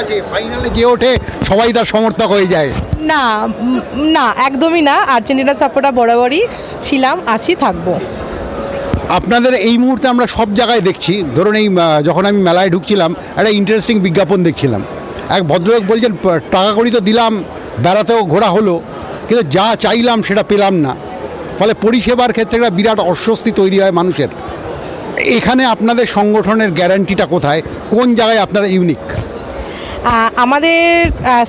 আছে ফাইনালে গিয়ে ওঠে সবাই তার সমর্থক হয়ে যায়? না না, একদমই না। আর্জেন্টিনা সাপোর্টার বরাবরই ছিলাম, আছি, থাকবো। আপনাদের এই মুহূর্তে আমরা সব জায়গায় দেখছি, ধরুন এই যখন আমি মেলায় ঢুকছিলাম একটা ইন্টারেস্টিং বিজ্ঞাপন দেখছিলাম। এক ভদ্রলোক বলছেন টাকা কড়ি তো দিলাম, বেড়াতেও ঘোরা হলো, কিন্তু যা চাইলাম সেটা পেলাম না, ফলে পরিষেবার ক্ষেত্রে একটা বিরাট অস্বস্তি তৈরি হয় মানুষের। এখানে আপনাদের সংগঠনের গ্যারান্টিটা কোথায়, কোন জায়গায় আপনারা ইউনিক? আমাদের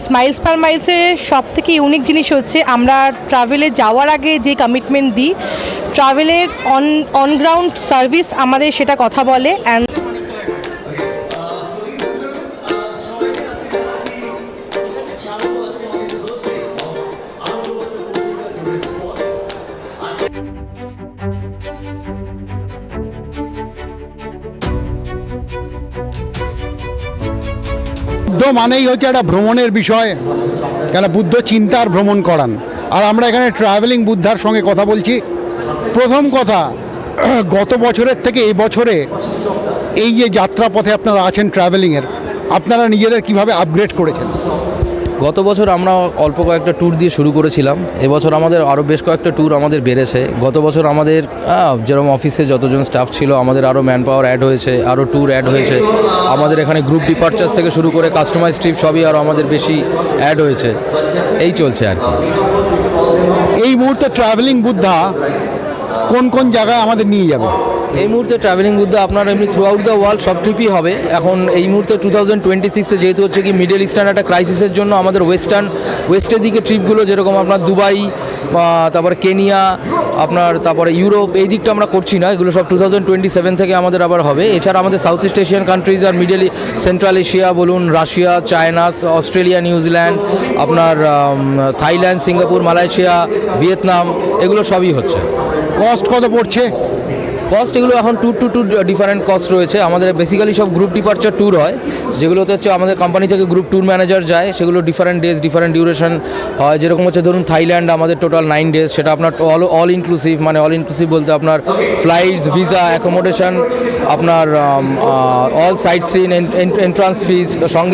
স্মাইলস পার মাইলসে সব থেকে ইউনিক জিনিস হচ্ছে আমরা ট্রাভেলে যাওয়ার আগে যে কমিটমেন্ট দিই, ট্রাভেলের অনগ্রাউন্ড সার্ভিস আমাদের সেটা কথা বলে। অ্যান্ড বুদ্ধ মানেই হচ্ছে একটা ভ্রমণের বিষয়, কেন বুদ্ধ চিন্তার ভ্রমণ করান। আর আমরা এখানে ট্রাভেলিং বুদ্ধার সঙ্গে কথা বলছি। প্রথম কথা, গত বছরের থেকে এই বছরে এই যে যাত্রাপথে আপনারা আছেন ট্রাভেলিংয়ের, আপনারা নিজেদের কিভাবে আপগ্রেড করেছেন? গত বছর আমরা অল্প কয়েকটা ট্যুর দিয়ে শুরু করেছিলাম, এবছর আমাদের আরও বেশ কয়েকটা ট্যুর আমাদের বেড়েছে। গত বছর আমাদের যেরকম অফিসে যতজন স্টাফ ছিল আমাদের আরও ম্যান পাওয়ার অ্যাড হয়েছে, আরও ট্যুর অ্যাড হয়েছে। আমাদের এখানে গ্রুপ ডিপার্চার্স থেকে শুরু করে কাস্টমাইজ ট্রিপ সবই আরও আমাদের বেশি অ্যাড হয়েছে। এই চলছে আর কি। এই মুহূর্তে ট্রাভেলিং বুদ্ধা কোন কোন জায়গায় আমাদের নিয়ে যাবে? এই মুহূর্তে ট্রাভেলিং বুদ্ধা আপনার এমনি থ্রু আউট দ্য ওয়ার্ল্ড সব ট্রিপই হবে। এখন এই মুহূর্তে 2026-এ যেহেতু হচ্ছে কি মিডল ইস্টার্ন একটা ক্রাইসিসের জন্য আমাদের ওয়েস্টের দিকে ট্রিপগুলো, যেরকম আপনার দুবাই, তারপরে কেনিয়া, তারপরে ইউরোপ, এই দিকটা আমরা করছি না, এগুলো সব 2027 থেকে আমাদের আবার হবে। এছাড়া আমাদের south east Asian countries are central Asia বলুন, রাশিয়া, চায়না, অস্ট্রেলিয়া, নিউজিল্যান্ড, আপনার থাইল্যান্ড, সিঙ্গাপুর, মালয়েশিয়া, ভিয়েতনাম, এগুলো সবই হচ্ছে। কস্ট কত পড়ছে? কস্ট এগুলো এখন ট্যুর টু ডিফারেন্ট কস্ট রয়েছে। আমাদের বেসিক্যালি সব গ্রুপ ডিপার্চার ট্যুর হয়, যেগুলোতে হচ্ছে আমাদের কোম্পানি থেকে গ্রুপ ট্যুর ম্যানেজার যায়, সেগুলো ডিফারেন্ট ডেজ ডিফারেন্ট ডিউরেশন হয়। যেরকম হচ্ছে ধরুন থাইল্যান্ড আমাদের টোটাল 9 ডেজ, সেটা আপনার অল ইনক্লুসিভ, মানে অল ইনক্লুসিভ বলতে আপনার ফ্লাইটস, ভিসা, অ্যাকোমোডেশন, আপনার অল সাইট সিন, এন্ট্রান্স ফিজ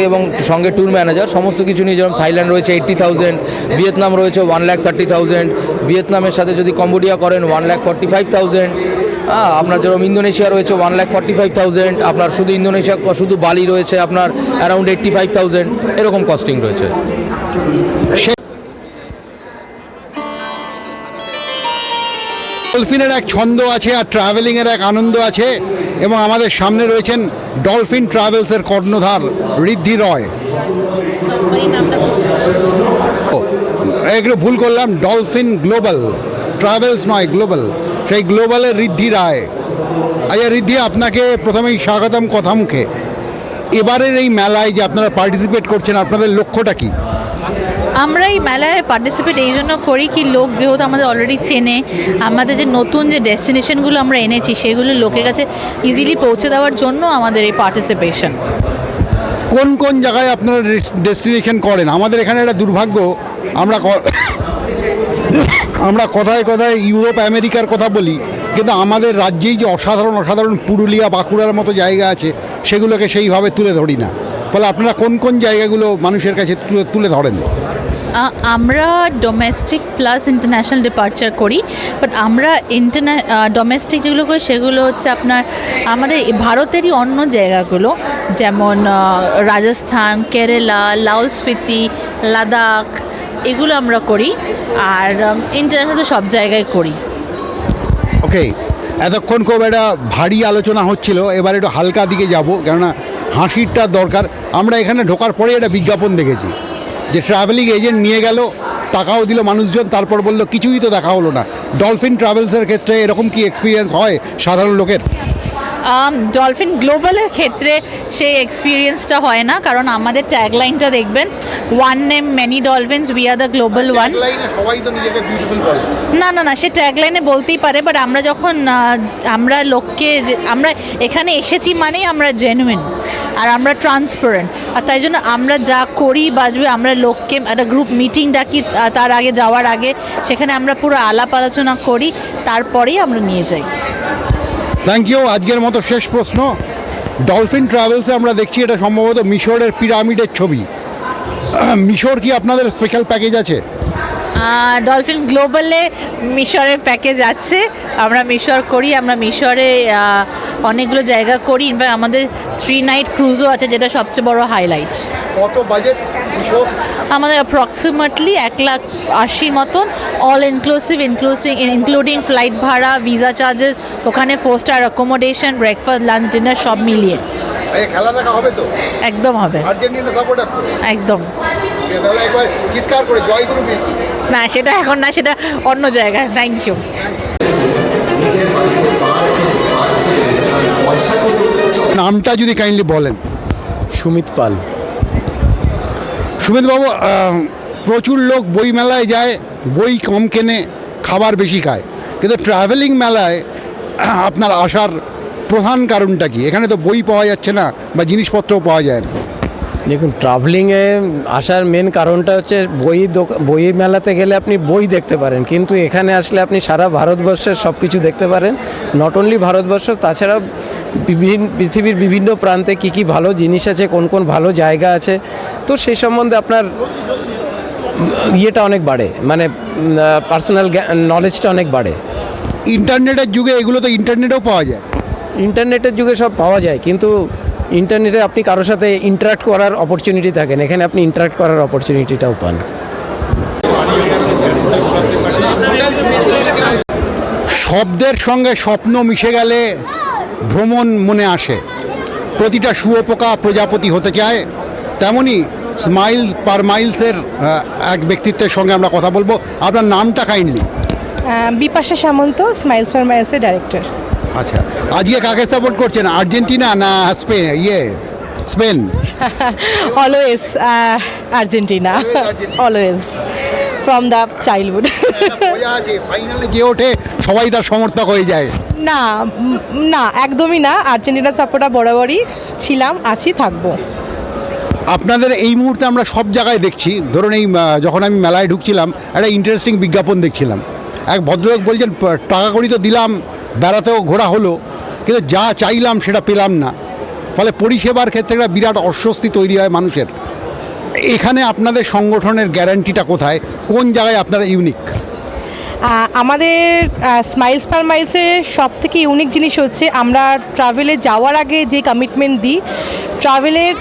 এবং সঙ্গে ট্যুর ম্যানেজার, সমস্ত কিছু নিয়ে। যেরকম থাইল্যান্ড রয়েছে 80,000, ভিয়েতনাম রয়েছে 1,30,000, ভিয়েতনামের সাথে যদি কম্বোডিয়া করেন 1,45,000, আপনার যেরকম ইন্দোনেশিয়া রয়েছে 1,45,000, আপনার শুধু ইন্দোনেশিয়া শুধু বালি রয়েছে আপনার অ্যারাউন্ড 85,000, এরকম কস্টিং রয়েছে। ডলফিনের এক ছন্দ আছে আর ট্রাভেলিংয়ের এক আনন্দ আছে, এবং আমাদের সামনে রয়েছেন ডলফিন ট্রাভেলসের কর্ণধার ঋদ্ধি রয়। একটু ভুল করলাম, ডলফিন গ্লোবাল ট্রাভেলস নয়, গ্লোবাল, সেই গ্লোবালের ঋদ্ধি রায়। আচ্ছা ঋদ্ধি, আপনাকে প্রথমেই স্বাগতম কথা মুখে। এবারের এই মেলায় যে আপনারা পার্টিসিপেট করছেন, আপনাদের লক্ষ্যটা কি? আমরা এই মেলায় পার্টিসিপেট এই জন্য করি কি, লোক যেহেতু আমাদের অলরেডি চেনে, আমাদের যে নতুন যে ডেস্টিনেশনগুলো আমরা এনেছি সেগুলো লোকের কাছে ইজিলি পৌঁছে দেওয়ার জন্য আমাদের এই পার্টিসিপেশন। কোন কোন জায়গায় আপনারা ডেস্টিনেশন করেন? আমাদের এখানে একটা দুর্ভাগ্য, আমরা কথায় কথায় ইউরোপ আমেরিকার কথা বলি, কিন্তু আমাদের রাজ্যেই যে অসাধারণ অসাধারণ পুরুলিয়া, বাঁকুড়ার মতো জায়গা আছে, সেগুলোকে সেইভাবে তুলে ধরি না। ফলে আপনারা কোন কোন জায়গাগুলো মানুষের কাছে তুলে ধরেন? আমরা ডোমেস্টিক প্লাস ইন্টারন্যাশনাল ডিপার্চার করি, বাট আমরা ডোমেস্টিক যেগুলো করি সেগুলো হচ্ছে আপনার আমাদের ভারতেরই অন্য জায়গাগুলো, যেমন রাজস্থান, কেরালা, লাউল স্পিতি, লাদাখ, এগুলো আমরা করি। আর ইন্টারন্যাশনাল তো সব জায়গায় করি। ওকে, এতক্ষণ খুব একটা ভারী আলোচনা হচ্ছিল, এবার একটু হালকা দিকে যাব, কেননা হাসিরটা দরকার। আমরা এখানে ঢোকার পরে একটা বিজ্ঞাপন দেখেছি যে ট্রাভেলিং এজেন্ট নিয়ে গেল, টাকাও দিল মানুষজন, তারপর বললো কিছুই তো দেখা হলো না। ডলফিন ট্রাভেলসের ক্ষেত্রে এরকম কি এক্সপিরিয়েন্স হয় সাধারণ লোকের? ডলফিন গ্লোবালের ক্ষেত্রে সেই এক্সপিরিয়েন্সটা হয় না, কারণ আমাদের ট্যাগলাইনটা দেখবেন, one name many dolphins, we are the global one. না না না, সে ট্যাগলাইনে বলতেই পারে, বাট আমরা যখন আমরা লোককে আমরা এখানে এসেছি মানেই আমরা জেনুইন আর আমরা ট্রান্সপারেন্ট, আর তাই জন্য আমরা যা করি বাজবে, আমরা লোককে একটা গ্রুপ মিটিং ডাকি তার আগে যাওয়ার আগে, সেখানে আমরা পুরো আলাপ আলোচনা করি, তারপরেই আমরা নিয়ে যাই। Thank you. আজকের মতো শেষ প্রশ্ন, ডলফিন ট্রাভেলসে আমরা দেখছি এটা সম্ভবত মিশরের পিরামিডের ছবি। মিশর কি আপনাদের স্পেশাল প্যাকেজ আছে? ডলফিন গ্লোবালে মিশরের প্যাকেজ আছে, আমরা মিশর করি, আমরা মিশরে অনেকগুলো জায়গা করি। ইনফ্যাক্ট আমাদের 3 নাইট ক্রুজও আছে, যেটা সবচেয়ে বড় হাইলাইট। কত বাজেট মিশর? আমাদের অ্যাপ্রক্সিমেটলি 1,80,000 মতন, অল ইনক্লুডিং ফ্লাইট ভাড়া, ভিসা চার্জেস, ওখানে 4 star accommodation, breakfast, lunch, dinner সব মিলিয়ে। খেলা দেখা হবে তো? একদম হবে, আর্জেন্টিনা সাপোর্টার তো? একদম। তাহলে একবার চিৎকার করে জয় গুরু মেসি। না, সেটা এখন না, সেটা অন্য জায়গায়। Thank you. নামটা যদি কাইন্ডলি বলেন। সুমিত পাল। সুমিতবাবু, প্রচুর লোক বই মেলায় যায়, বই কম কেনে, খাবার বেশি খায়, কিন্তু ট্রাভেলিং মেলায় আপনার আসার প্রধান কারণটা কি? এখানে তো বই পাওয়া যাচ্ছে না বা জিনিসপত্রও পাওয়া যায় না। দেখুন, ট্রাভেলিংয়ে আসার মেন কারণটা হচ্ছে বই মেলাতে গেলে আপনি বই দেখতে পারেন, কিন্তু এখানে আসলে আপনি সারা ভারতবর্ষের সব কিছু দেখতে পারেন। নট অনলি ভারতবর্ষ, তাছাড়াও পৃথিবীর বিভিন্ন প্রান্তে কী কী ভালো জিনিস আছে, কোন কোন ভালো জায়গা আছে, তো সেই সম্বন্ধে আপনার ইয়েটা অনেক বাড়ে, মানে পার্সোনাল নলেজটা অনেক বাড়ে। ইন্টারনেটের যুগে এগুলো তো ইন্টারনেটেও পাওয়া যায়। ইন্টারনেটের যুগে সব পাওয়া যায়, কিন্তু ইন্টারনেটে আপনি কারোর সাথে ইন্টারাক্ট করার অপরচুনিটি থাকেন, এখানে আপনি ইন্টারাক্ট করার অপরচুনিটিটাও পান। শব্দের সঙ্গে স্বপ্ন মিশে গেলে ভ্রমণ মনে আসে। প্রতিটা শুঁয়োপোকা প্রজাপতি হতে চায়, তেমনি স্মাইল পার মাইলসের এক ব্যক্তিত্বের সঙ্গে আমরা কথা বলবো। আপনার নামটা কাইন্ডলি? বিপাশা সামন্ত, স্মাইলস পার মাইলসের ডাইরেক্টর। আচ্ছা, আজকে কাকে সাপোর্ট করছেন, আর্জেন্টিনা না Spain? Always Argentina, always from the childhood. ফাইনালে যে ওঠে সবাই তার সমর্থক হয়ে যায়? না না, একদমই না। আর্জেন্টিনা সাপোর্টার বরাবরই ছিলাম, আছি, থাকবো। আপনাদের এই মুহূর্তে আমরা সব জায়গায় দেখছি, ধরুন এই যখন আমি মেলায় ঢুকছিলাম একটা ইন্টারেস্টিং বিজ্ঞাপন দেখছিলাম। এক ভদ্রলোক বলছেন টাকা কড়ি তো দিলাম, বেড়াতেও ঘোরা হলো, কিন্তু যা চাইলাম সেটা পেলাম না। ফলে পরিষেবার ক্ষেত্রে একটা বিরাট অস্বস্তি তৈরি হয় মানুষের। এখানে আপনাদের সংগঠনের গ্যারান্টিটা কোথায়, কোন জায়গায় আপনারা ইউনিক? আমাদের স্মাইলস পার মাইলসে সব থেকে ইউনিক জিনিস হচ্ছে আমরা ট্রাভেলে যাওয়ার আগে যে কমিটমেন্ট দিই, ট্রাভেলের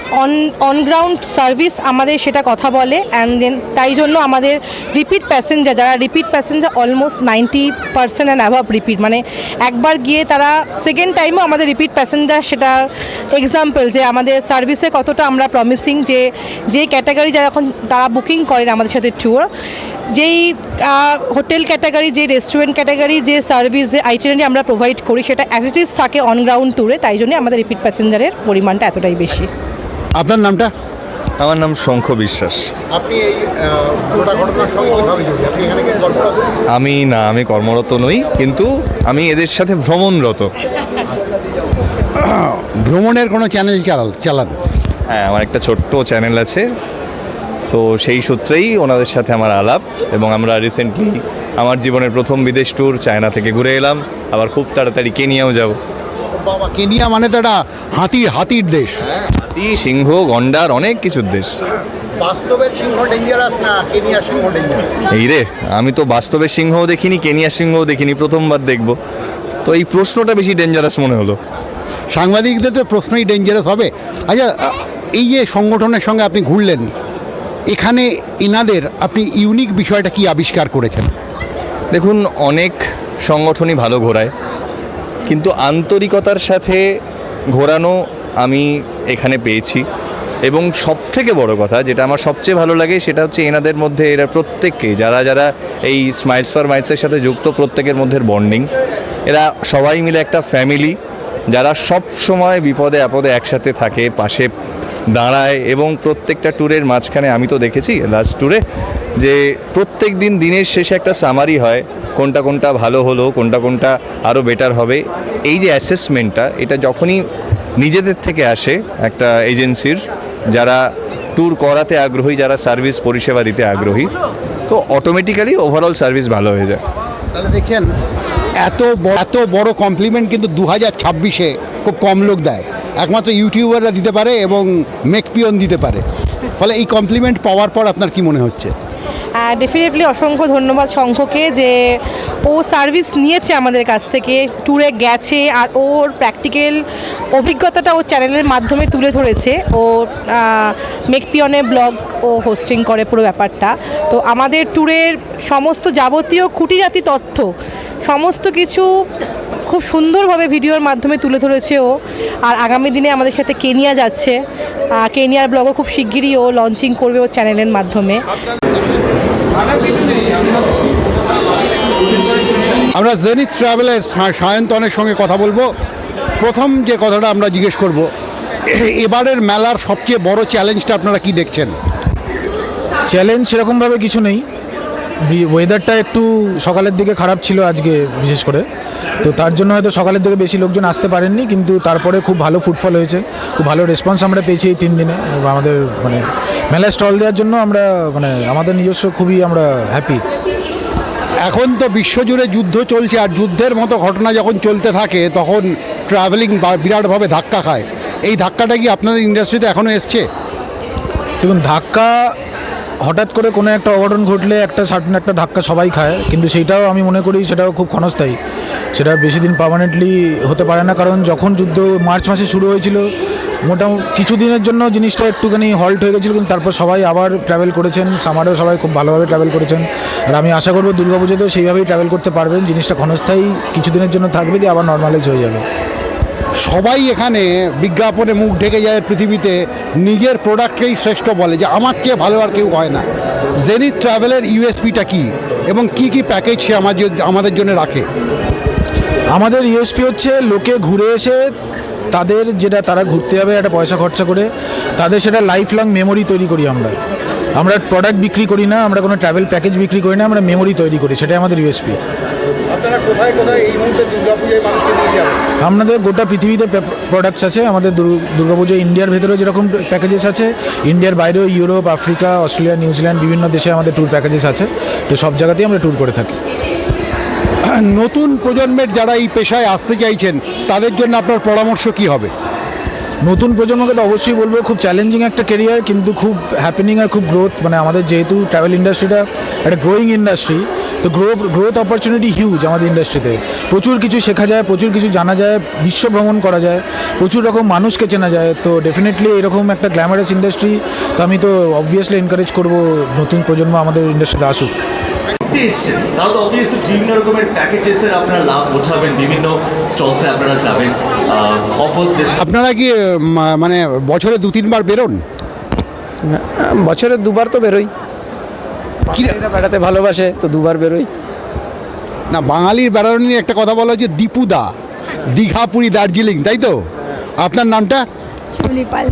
অনগ্রাউন্ড সার্ভিস আমাদের সেটা কথা বলে। অ্যান্ড দেন তাই জন্য আমাদের রিপিট প্যাসেঞ্জার, যারা repeat passenger almost 90% and অ্যাভাব repeat, মানে একবার গিয়ে তারা সেকেন্ড টাইমও আমাদের রিপিট প্যাসেঞ্জার। সেটা এক্সাম্পল যে আমাদের সার্ভিসে কতটা আমরা প্রমিসিং, যে ক্যাটাগরি যারা এখন তারা বুকিং করেন আমাদের সাথে ট্যুর, যেই হোটেল ক্যাটাগরি, যে রেস্টুরেন্ট ক্যাটাগরি, যে সার্ভিস, যে আইটিনারি আমরা প্রোভাইড করি, সেটা অ্যাজ ইট ইজ থাকে অনগ্রাউন্ড ট্যুরে। তাই জন্য আমাদের রিপিট প্যাসেঞ্জারের পরিমাণটা এতটাই বেশি। আপনার নামটা? আমার নাম শঙ্খ বিশ্বাস। আপনি এই ঘটনার সঙ্গে কীভাবে জড়িত? আপনি এখানে আমি কর্মরত নই, কিন্তু আমি এদের সাথে ভ্রমণরত। ভ্রমণের কোনো চ্যানেল চালান? হ্যাঁ, আমার একটা ছোট্ট চ্যানেল আছে, তো সেই সূত্রেই ওনাদের সাথে আমার আলাপ। এবং আমরা রিসেন্টলি আমার জীবনের প্রথম বিদেশ ট্যুর চায়না থেকে ঘুরে এলাম, আবার খুব তাড়াতাড়ি কেনিয়াও যাব। বাবা, কেনিয়া মানে তো একটা হাতির দেশ। হাতি, সিংহ, গন্ডার, অনেক কিছুর দেশ। বাস্তবের সিংহ ডেঞ্জারাস না কেনিয়া সিংহ ডেঞ্জারাস? এই রে, আমি তো বাস্তবের সিংহও দেখিনি, কেনিয়া সিংহও দেখিনি, প্রথমবার দেখব, তো এই প্রশ্নটা বেশি ডেঞ্জারাস মনে হলো। সাংবাদিকদের তো প্রশ্নই ডেঞ্জারাস হবে। আচ্ছা, এই যে সংগঠনের সঙ্গে আপনি ঘুরলেন, এখানে এনাদের আপনি ইউনিক বিষয়টা কি আবিষ্কার করেছেন? দেখুন, অনেক সংগঠনই ভালো ঘোরায়, কিন্তু আন্তরিকতার সাথে ঘোরানো আমি এখানে পেয়েছি। এবং সবথেকে বড় কথা যেটা আমার সবচেয়ে ভালো লাগে সেটা হচ্ছে এনাদের মধ্যে এরা প্রত্যেককে, যারা এই স্মাইলস পার মাইলসের সাথে যুক্ত, প্রত্যেকের মধ্যে বন্ডিং। এরা সবাই মিলে একটা ফ্যামিলি, যারা সব সময় বিপদে আপদে একসাথে থাকে, পাশে দাঁড়ায়। এবং প্রত্যেকটা ট্যুরের মাঝখানে আমি তো দেখেছি লাস্ট ট্যুরে যে প্রত্যেক দিনের শেষে একটা সামারি হয়, কোনটা ভালো হলো, কোনটা আরও বেটার হবে। এই যে অ্যাসেসমেন্টটা, এটা যখনই নিজেদের থেকে আসে একটা এজেন্সির, যারা ট্যুর করাতে আগ্রহী, যারা সার্ভিস পরিষেবা দিতে আগ্রহী, তো অটোমেটিক্যালি ওভারঅল সার্ভিস ভালো হয়ে যায়। তাহলে দেখছেন, এত বড় কমপ্লিমেন্ট কিন্তু 2026-এ খুব কম লোক দেয়। একমাত্র ইউটিউবাররা দিতে পারে এবং মেকপিয়ন দিতে পারে। ফলে এই কমপ্লিমেন্ট পাওয়ার পর আপনার কি মনে হচ্ছে? ডেফিনেটলি অসংখ্য ধন্যবাদ শঙ্খকে যে ও সার্ভিস নিয়েছে আমাদের কাছ থেকে, ট্যুরে গেছে আর ওর প্র্যাকটিক্যাল অভিজ্ঞতাটা ও চ্যানেলের মাধ্যমে তুলে ধরেছে। ও মেকপিয়নে ব্লগ ও হোস্টিং করে পুরো ব্যাপারটা। তো আমাদের ট্যুরের সমস্ত যাবতীয় খুঁটিনাটি তথ্য সমস্ত কিছু খুব সুন্দরভাবে ভিডিওর মাধ্যমে তুলে ধরেছে ও। আর আগামী দিনে আমাদের সাথে কেনিয়া যাচ্ছে, কেনিয়ার ব্লগও খুব শিগগিরই ও লঞ্চিং করবে ওর চ্যানেলের মাধ্যমে। আমরা জেনিথ ট্রাভেলের সায়ন্তনের সঙ্গে কথা বলবো। প্রথম যে কথাটা আমরা জিজ্ঞেস করব, এবারের মেলার সবচেয়ে বড় চ্যালেঞ্জটা আপনারা কি দেখছেন? চ্যালেঞ্জ সেরকমভাবে কিছু নেই। ওয়েদারটা একটু সকালের দিকে খারাপ ছিল আজকে বিশেষ করে, তো তার জন্য হয়তো সকালের দিকে বেশি লোকজন আসতে পারেননি, কিন্তু তারপরে খুব ভালো ফুটফল হয়েছে, খুব ভালো রেসপন্স আমরা পেয়েছি এই 3 দিনে। আমাদের মানে মেলায় স্টল দেওয়ার জন্য আমরা মানে আমাদের নিজস্ব খুবই আমরা হ্যাপি। এখন তো বিশ্বজুড়ে যুদ্ধ চলছে, আর যুদ্ধের মতো ঘটনা যখন চলতে থাকে তখন ট্রাভেলিং বিরাটভাবে ধাক্কা খায়। এই ধাক্কাটা কি আপনাদের ইন্ডাস্ট্রিতে এখনও এসছে? দেখুন, ধাক্কা হঠাৎ করে কোনো একটা অঘটন ঘটলে একটা সার্টেন একটা ধাক্কা সবাই খায়, কিন্তু সেইটাও আমি মনে করি সেটাও খুব ক্ষণস্থায়ী, সেটা বেশি দিন পার্মানেন্টলি হতে পারে না। কারণ যখন যুদ্ধ মার্চ মাসে শুরু হয়েছিল, মোটামুটি কিছু দিনের জন্য জিনিসটা একটুখানি হল্ট হয়ে গেছিলো, কিন্তু তারপর সবাই আবার ট্রাভেল করেছেন। সামারেও সবাই খুব ভালোভাবে ট্রাভেল করেছেন, আর আমি আশা করবো দুর্গাপুজোতেও সেইভাবেই ট্রাভেল করতে পারবেন। জিনিসটা ক্ষণস্থায়ী কিছুদিনের জন্য থাকবে, দিয়ে আবার নর্মালাইজ হয়ে যাবে। সবাই এখানে বিজ্ঞাপনে মুখ ঢেকে যায়, পৃথিবীতে নিজের প্রোডাক্টকেই শ্রেষ্ঠ বলে যে আমার চেয়ে ভালো আর কেউ হয় না। জেনিথ ট্রাভেলের ইউএসপিটা কী এবং কি কি প্যাকেজ সে আমাদের জন্য রাখে? আমাদের ইউএসপি হচ্ছে লোকে ঘুরে এসে তাদের যেটা তারা ঘুরতে যাবে একটা পয়সা খরচা করে, তাদের সেটা লাইফ লং মেমোরি তৈরি করি আমরা। আমরা প্রোডাক্ট বিক্রি করি না, আমরা কোনো ট্রাভেল প্যাকেজ বিক্রি করি না, আমরা মেমোরি তৈরি করি, সেটাই আমাদের ইউএসপি। আপনারা কোথায় কোথায় এই মুহূর্তে দুর্গাপূজায় মানুষকে নিয়ে যাবেন? আমাদের গোটা পৃথিবীতে প্রোডাক্টস আছে। আমাদের দুর্গাপুজো ইন্ডিয়ার ভেতরেও যেরকম প্যাকেজেস আছে, ইন্ডিয়ার বাইরেও ইউরোপ, আফ্রিকা, অস্ট্রেলিয়া, নিউজিল্যান্ড বিভিন্ন দেশে আমাদের ট্যুর প্যাকেজেস আছে। তো সব জায়গাতেই আমরা ট্যুর করে থাকি। নতুন প্রজন্মের যারা এই পেশায় আসতে চাইছেন তাদের জন্য আপনার পরামর্শ কি হবে? নতুন প্রজন্মকে তো অবশ্যই বলবো, খুব চ্যালেঞ্জিং একটা কেরিয়ার, কিন্তু খুব হ্যাপেনিং আর খুব গ্রোথ। মানে আমাদের যেহেতু ট্রাভেল ইন্ডাস্ট্রিটা একটা গ্রোয়িং ইন্ডাস্ট্রি, তো গ্রোথ অপরচুনিটি হিউজ আমাদের ইন্ডাস্ট্রিতে। প্রচুর কিছু শেখা যায়, প্রচুর কিছু জানা যায়, বিশ্ব ভ্রমণ করা যায়, প্রচুর রকম মানুষকে চেনা যায়। তো ডেফিনেটলি এরকম একটা গ্ল্যামারাস ইন্ডাস্ট্রি, তো আমি তো অবভিয়াসলি এনকারেজ করবো নতুন প্রজন্ম আমাদের ইন্ডাস্ট্রিতে আসুক। এসছেন তাহলে অবভিয়াসলি বিভিন্ন রকমের প্যাকেজেসের আপনারা লাভ ওঠাবেন, বিভিন্ন স্টলসে আপনারা যাবেন, অফার্স। আপনারা কি মানে বছরে 2-3 বার বেরোন? বছরে 2বার তো বেরোই। বাঙালিরা বেড়াতে ভালোবাসে, তো 2বার বেরোই। না, বাঙালির বেড়ানো নিয়ে একটা কথা বলা হচ্ছে দীপুদা, দীঘা, পুরী, দার্জিলিং, তাই তো? আপনার নামটা? শিউলিপাল।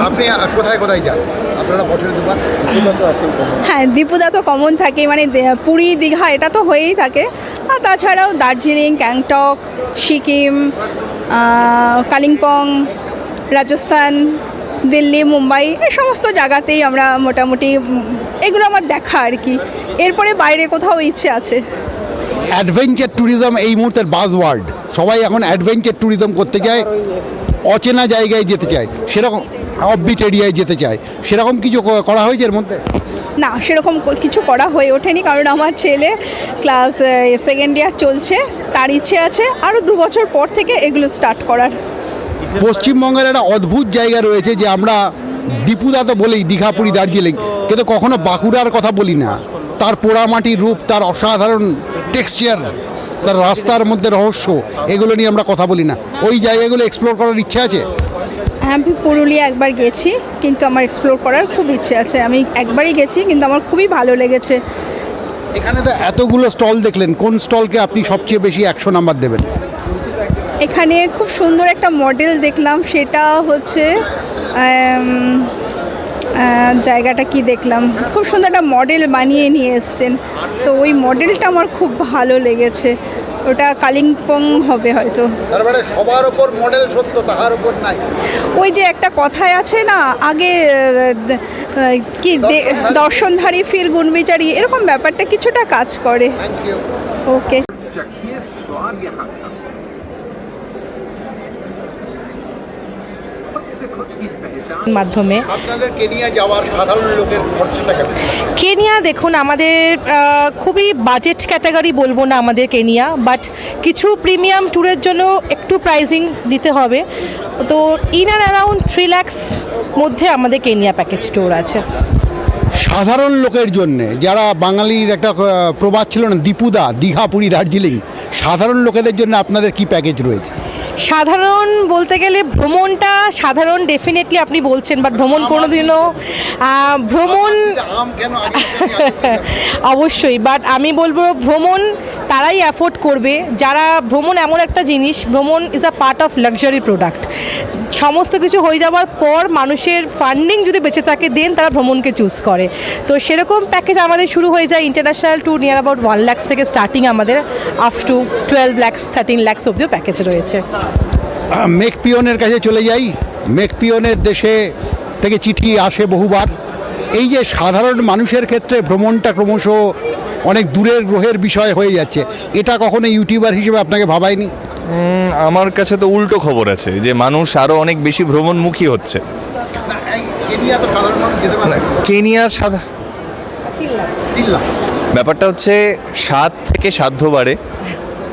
আপনি কোথায় কোথায় যান? আপনারা বছরে 2বার? হ্যাঁ, দীপুদা তো কমন থাকে, মানে পুরী দীঘা এটা তো হয়েই থাকে। আর তাছাড়াও দার্জিলিং, গ্যাংটক, সিকিম, কালিম্পং, রাজস্থান, দিল্লি, মুম্বাই, এই সমস্ত জায়গাতেই আমরা মোটামুটি এগুলো আমার দেখা আর কি। এরপরে বাইরে কোথাও ইচ্ছে আছে। অ্যাডভেঞ্চার ট্যুরিজম এই মুহূর্তের বাজওয়ার্ড। সবাই এখন অ্যাডভেঞ্চার ট্যুরিজম করতে চায়, অচেনা জায়গায় যেতে চায়, সেরকম অফবিট এরিয়ায় যেতে চায়। সেরকম কিছু করা হয়েছে এর মধ্যে? না, সেরকম কিছু করা হয়ে ওঠেনি, কারণ আমার ছেলে ক্লাস 2nd ইয়ার চলছে, তার ইচ্ছে আছে আরও 2 বছর পর থেকে এগুলো স্টার্ট করার। পশ্চিমবঙ্গের একটা অদ্ভুত জায়গা রয়েছে যে আমরা দীপুদা তো বলেই দীঘা, পুরী, দার্জিলিং, কিন্তু কখনো বাঁকুড়ার কথা বলি না। তার পোড়ামাটির রূপ, তার অসাধারণ টেক্সচার, তার রাস্তার মধ্যে রহস্য, এগুলো নিয়ে আমরা কথা বলি না। ওই জায়গাগুলো এক্সপ্লোর করার ইচ্ছা আছে? আমি পুরুলিয়া একবার গেছি, কিন্তু আমার এক্সপ্লোর করার খুব ইচ্ছে আছে। আমি একবারই গেছি, কিন্তু আমার খুবই ভালো লেগেছে। এখানে তো এতগুলো স্টল দেখলেন, কোন স্টলকে আপনি সবচেয়ে বেশি 100 নাম্বার দেবেন? এখানে খুব সুন্দর একটা মডেল দেখলাম, সেটা হচ্ছে জায়গাটা কি দেখলাম, খুব সুন্দর একটা মডেল বানিয়ে নিয়ে এসছেন, তো ওই মডেলটা আমার খুব ভালো লেগেছে। ওটা কালিম্পং হবে হয়তো। তার মানে সবার উপর মডেল সত্য, তাহার উপর নাই। ওই যে একটা কথায় আছে না, আগে কি দর্শনধারী ফির গুণবিচারী, এরকম ব্যাপারটা কিছুটা কাজ করে। ওকে। মাধ্যমে। আপনাদের কেনিয়া যাওয়ার সাধারণ লোকের খরচাটা কেমন? কেনিয়া দেখুন আমাদের খুবই বাজেট ক্যাটাগরি বলবো না আমাদের কেনিয়া, বাট কিছু প্রিমিয়াম ট্যুরের জন্য একটু প্রাইজিং দিতে হবে। তো ইন অ্যান্ড অ্যারাউন্ড 3 lakhs মধ্যে আমাদের কেনিয়া প্যাকেজ ট্যুর আছে। সাধারণ লোকের জন্য, যারা বাঙালির একটা প্রবাদ ছিল না, দীপুদা, দীঘা, পুরী, দার্জিলিং, সাধারণ লোকেদের জন্য আপনাদের কি প্যাকেজ রয়েছে? সাধারণ বলতে গেলে ভ্রমণটা সাধারণ ডেফিনেটলি আপনি বলছেন, বাট ভ্রমণ কোনোদিনও ভ্রমণ অবশ্যই, বাট আমি বলবো ভ্রমণ তারাই অ্যাফোর্ড করবে যারা, ভ্রমণ এমন একটা জিনিস, ভ্রমণ is a part of luxury product. সমস্ত কিছু হয়ে যাওয়ার পর মানুষের ফান্ডিং যদি বেঁচে থাকে দেন তারা ভ্রমণকে চুজ করে। তো সেরকম প্যাকেজ আমাদের শুরু হয়ে যায় international tour near about 1 lakhs থেকে স্টার্টিং, আমাদের আপ টু 12 lakhs 13 lakhs অবধিও প্যাকেজ রয়েছে। মেকপিয়নের কাছে চলে যাই। মেকপিয়নের দেশে থেকে চিঠি আসে বহুবার। এই যে সাধারণ মানুষের ক্ষেত্রে ভ্রমণটা ক্রমশ অনেক দূরের গ্রহের বিষয় হয়ে যাচ্ছে, এটা কখনো ইউটিউবার হিসেবে আপনাকে ভাবায়নি? আমার কাছে তো উল্টো খবর আছে, যে মানুষ আরও অনেক বেশি ভ্রমণমুখী হচ্ছে। কেনিয়ার ব্যাপারটা হচ্ছে স্বাদ থেকে সাধ্য বাড়ে,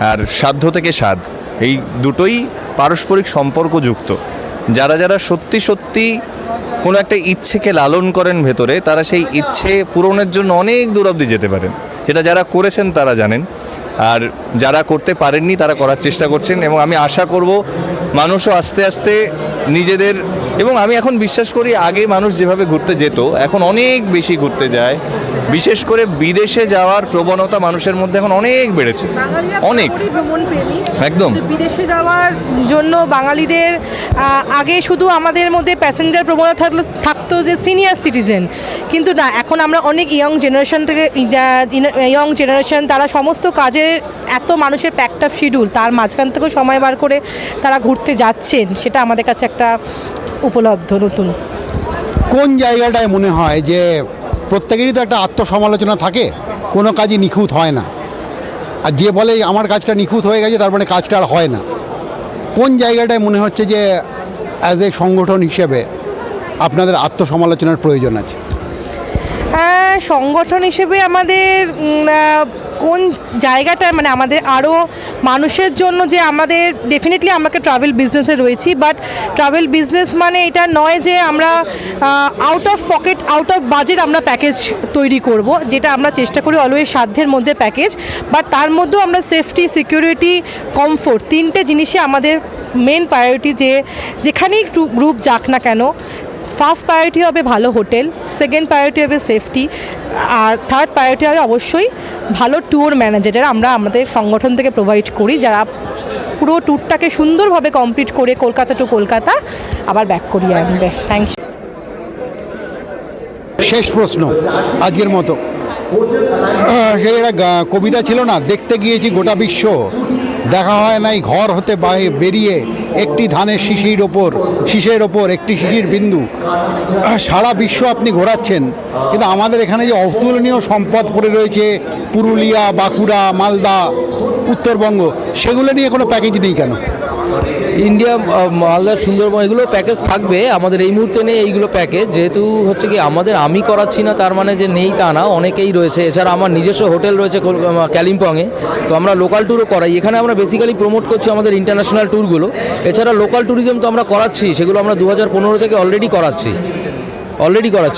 আর সাধ্য থেকে স্বাদ, এই দুটোই পারস্পরিক সম্পর্কযুক্ত। যারা যারা সত্যি সত্যি কোনো একটা ইচ্ছেকে লালন করেন ভেতরে, তারা সেই ইচ্ছে পূরণের জন্য অনেক দূর অবধি যেতে পারেন। সেটা যারা করেছেন তারা জানেন, আর যারা করতে পারেননি তারা করার চেষ্টা করছেন। এবং আমি আশা করব মানুষও আস্তে আস্তে নিজেদের, এবং আমি এখন বিশ্বাস করি আগে মানুষ যেভাবে ঘুরতে যেত এখন অনেক বেশি ঘুরতে যায়। বিশেষ করে বিদেশে যাওয়ার প্রবণতা মানুষের মধ্যে এখন অনেক বেড়েছে, অনেক, একদম। বিদেশে যাওয়ার জন্য বাঙালিদের আগে শুধু আমাদের মধ্যে প্যাসেঞ্জার প্রবণতা থাকতো যে সিনিয়র সিটিজেন, কিন্তু না, এখন আমরা অনেক ইয়ং জেনারেশন থেকে, ইয়ং জেনারেশন তারা সমস্ত কাজের এত মানুষের প্যাকড আপ শিডিউল, তার মাঝখান থেকেও সময় বার করে তারা ঘুরতে যাচ্ছেন, সেটা আমাদের কাছে একটা উপলব্ধ নতুন। কোন জায়গাটায় মনে হয় যে প্রত্যেকেরই তো একটা আত্মসমালোচনা থাকে, কোনো কাজই নিখুঁত হয় না, আর যে বলে আমার কাজটা নিখুঁত হয়ে গেছে তার মানে কাজটা আর হয় না, কোন জায়গাটায় মনে হচ্ছে যে অ্যাজ এ সংগঠন হিসেবে আপনাদের আত্মসমালোচনার প্রয়োজন আছে? সংগঠন হিসেবে আমাদের কোন জায়গাটায়, মানে আমাদের আরও মানুষের জন্য যে আমাদের ডেফিনেটলি আমাকে ট্রাভেল বিজনেসে রয়েছি, বাট ট্রাভেল বিজনেস মানে এটা নয় যে আমরা out of pocket, out of budget আমরা প্যাকেজ তৈরি করব, যেটা আমরা চেষ্টা করি অলওয়েজ সাধ্যের মধ্যে প্যাকেজ, বাট তার মধ্যেও আমরা সেফটি, সিকিউরিটি, কমফোর্ট, তিনটে জিনিসই আমাদের মেন প্রায়োরিটি। যে যেখানেই গ্রুপ যাক না কেন, ফার্স্ট প্রায়োরিটি হবে ভালো হোটেল, সেকেন্ড প্রায়োরিটি হবে সেফটি, আর থার্ড প্রায়োরিটি হবে অবশ্যই ভালো ট্যুর ম্যানেজার, যারা আমরা আমাদের সংগঠন থেকে প্রোভাইড করি, যারা পুরো ট্যুরটাকে সুন্দরভাবে কমপ্লিট করে কলকাতা টু কলকাতা আবার ব্যাক করিয়ে আনবে। Thank you. শেষ প্রশ্ন আজকের মতো, সেই একটা কবিতা ছিল না, দেখতে গিয়েছি গোটা বিশ্ব, দেখা হয় নাই ঘর হতে বেরিয়ে একটি ধানের শীষের ওপর একটি শিশির বিন্দু। সারা বিশ্ব আপনি ঘোরাচ্ছেন, কিন্তু আমাদের এখানে যে অতুলনীয় সম্পদ পড়ে রয়েছে, পুরুলিয়া, বাঁকুড়া, মালদা, উত্তরবঙ্গ, সেগুলো নিয়ে কোনো প্যাকেজ নেই কেন? ইন্ডিয়া, মালদা, সুন্দরবন, এগুলো প্যাকেজ থাকবে, আমাদের এই মুহূর্তে নেই এইগুলো প্যাকেজ, যেহেতু হচ্ছে কি আমাদের, আমি করাচ্ছি না তার মানে যে নেই তা না, অনেকেই রয়েছে। এছাড়া আমার নিজস্ব হোটেল রয়েছে কালিম্পংয়ে, তো আমরা লোকাল ট্যুরও করাই। এখানে আমরা বেসিক্যালি প্রমোট করছি আমাদের ইন্টারন্যাশনাল ট্যুরগুলো। এছাড়া লোকাল ট্যুরিজম তো আমরা করাচ্ছি, সেগুলো আমরা 2015 থেকে অলরেডি করাচ্ছি।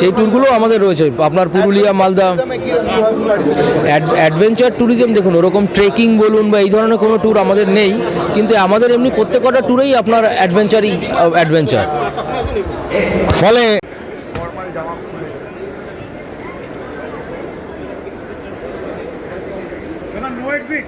এই ট্যুরগুলো আমাদের রয়েছে, আপনার পুরুলিয়া, মালদা। অ্যাডভেঞ্চার ট্যুরিজম দেখুন, ওরকম ট্রেকিং বলুন বা এই ধরনের কোনো ট্যুর আমাদের নেই, কিন্তু আমাদের এমনি প্রত্যেকটা ট্যুরেই আপনার অ্যাডভেঞ্চার। ফলে No exit.